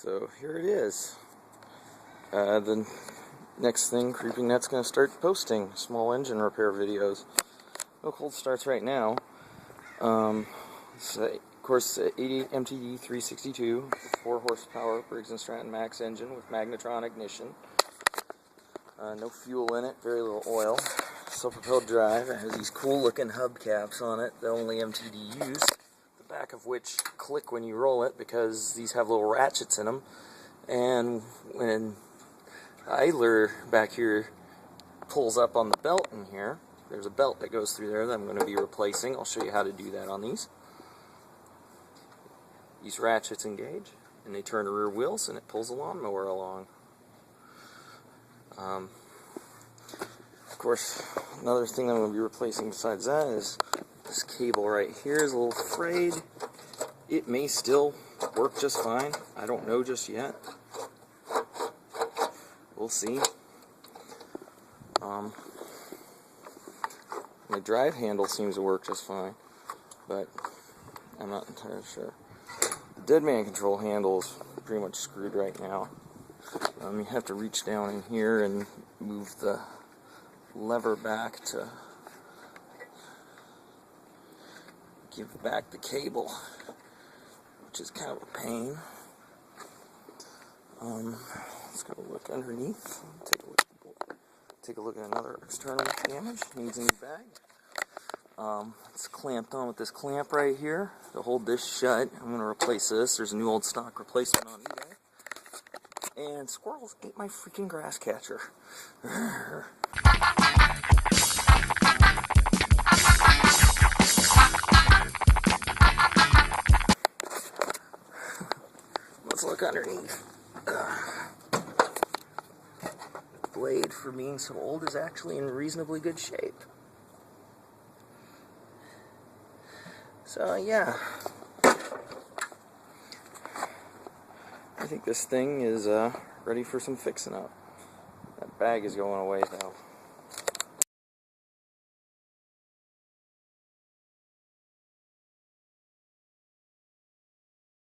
So here it is. The next thing, Creeping Net's going to start posting small engine repair videos. No cold starts right now. It's of course, 80 MTD 362, 4 horsepower Briggs & Stratton Max engine with magnetron ignition. No fuel in it, very little oil. Self-propelled drive. It has these cool looking hubcaps on it that only MTD use. The back of which click when you roll it because these have little ratchets in them. And when the idler back here pulls up on the belt in here, there's a belt that goes through there that I'm going to be replacing. I'll show you how to do that on these. These ratchets engage and they turn the rear wheels and it pulls the lawnmower along. Of course, another thing that I'm going to be replacing besides that is this cable right here is a little frayed. It may still work just fine. I don't know just yet. We'll see. My drive handle seems to work just fine, but I'm not entirely sure. The deadman control handle is pretty much screwed right now. You have to reach down in here and move the lever back to give back the cable, which is kind of a pain. Let's go look underneath. Take a look at another external damage. Needs a new bag. It's clamped on with this clamp right here to hold this shut. I'm going to replace this. There's a new old stock replacement on eBay. And squirrels ate my freaking grass catcher. Let's look underneath. Blade, for being so old, is actually in reasonably good shape. So yeah, I think this thing is ready for some fixing up. That bag is going away though.